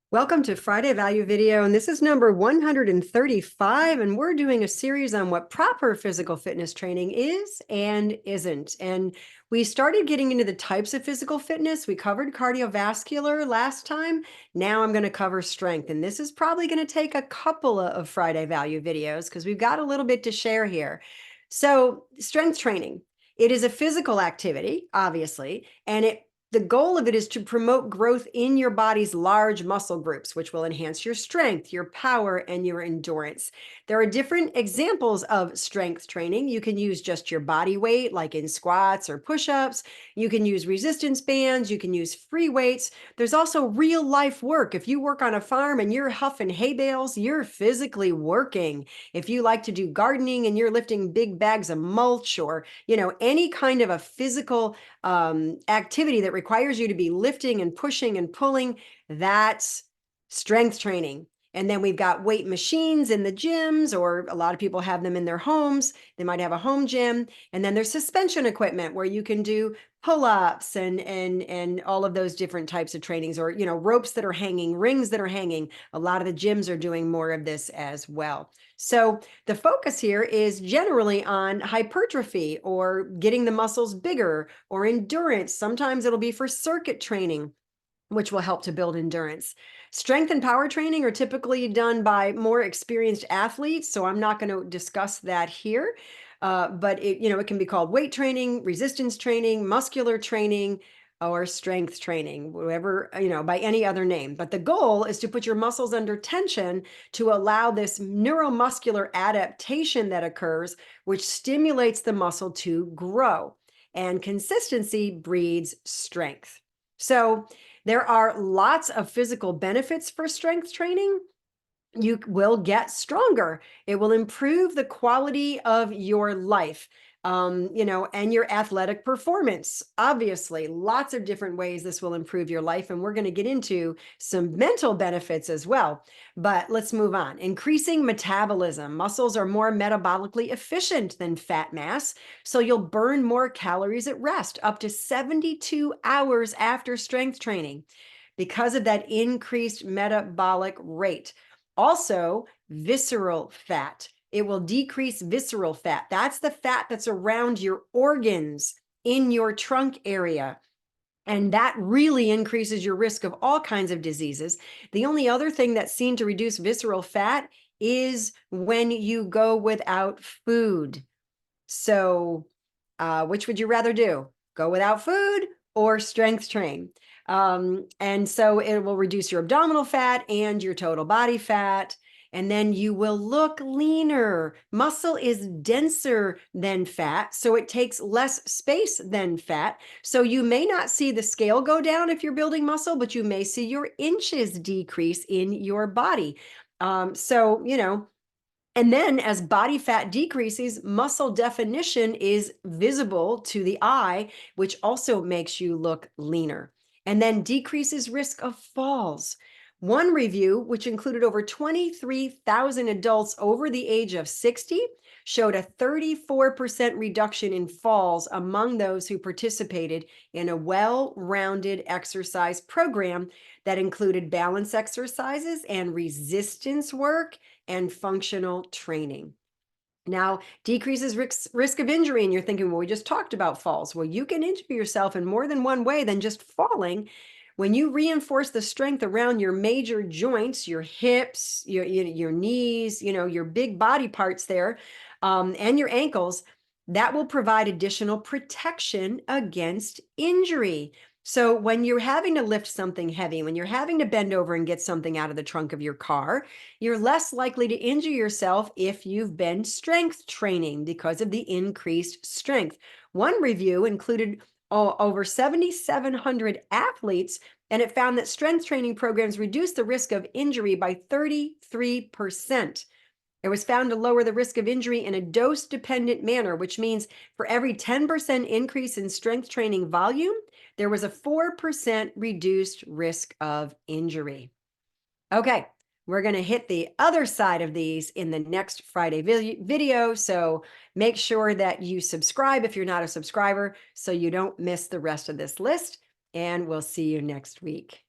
Welcome to Friday Value Video, and this is number 135, and we're doing a series on what proper physical fitness training is and isn't. And we started getting into the types of physical fitness. We covered cardiovascular last time. Now I'm going to cover strength, and this is probably going to take a couple of Friday Value videos because we've got a little bit to share here. So strength training, it is a physical activity, obviously, and the goal of it is to promote growth in your body's large muscle groups, which will enhance your strength, your power, and your endurance. There are different examples of strength training. You can use just your body weight, like in squats or push-ups. You can use resistance bands. You can use free weights. There's also real life work. If you work on a farm and you're huffing hay bales, you're physically working. If you like to do gardening and you're lifting big bags of mulch or, any kind of a physical activity that requires you to be lifting and pushing and pulling, that's strength training. And then we've got weight machines in the gyms, or a lot of people have them in their homes. They might have a home gym. And then there's suspension equipment where you can do pull-ups and all of those different types of trainings, or ropes that are hanging, rings that are hanging. A lot of the gyms are doing more of this as well. So the focus here is generally on hypertrophy or getting the muscles bigger, or endurance. Sometimes it'll be for circuit training, which will help to build endurance. Strength and power training are typically done by more experienced athletes, so I'm not going to discuss that here. But it can be called weight training, resistance training, muscular training, or strength training, whatever, by any other name. But the goal is to put your muscles under tension to allow this neuromuscular adaptation that occurs, which stimulates the muscle to grow. And consistency breeds strength. So there are lots of physical benefits for strength training. You will get stronger. It will improve the quality of your life, and your athletic performance. Obviously, lots of different ways this will improve your life. And we're going to get into some mental benefits as well. But let's move on. Increasing metabolism. Muscles are more metabolically efficient than fat mass. So you'll burn more calories at rest, up to 72 hours after strength training, because of that increased metabolic rate. Also, visceral fat. It will decrease visceral fat. That's the fat that's around your organs in your trunk area. And that really increases your risk of all kinds of diseases. The only other thing that's seen to reduce visceral fat is when you go without food. So, which would you rather do? Go without food or strength train? And so it will reduce your abdominal fat and your total body fat. And then you will look leaner. Muscle is denser than fat, so it takes less space than fat. So you may not see the scale go down if you're building muscle, but you may see your inches decrease in your body. And then as body fat decreases, muscle definition is visible to the eye, which also makes you look leaner. And then decreases risk of falls. One review, which included over 23,000 adults over the age of 60, showed a 34% reduction in falls among those who participated in a well-rounded exercise program that included balance exercises and resistance work and functional training. Now, decreases risk of injury. And you're thinking, well, we just talked about falls. Well, you can injure yourself in more than one way than just falling. When you reinforce the strength around your major joints, your hips, your knees, your big body parts there, and your ankles, that will provide additional protection against injury. So when you're having to lift something heavy, when you're having to bend over and get something out of the trunk of your car, you're less likely to injure yourself if you've been strength training because of the increased strength. One review included over 7,700 athletes, and it found that strength training programs reduce the risk of injury by 33%. It was found to lower the risk of injury in a dose-dependent manner, which means for every 10% increase in strength training volume, there was a 4% reduced risk of injury. Okay, we're going to hit the other side of these in the next Friday video, so make sure that you subscribe if you're not a subscriber so you don't miss the rest of this list, and we'll see you next week.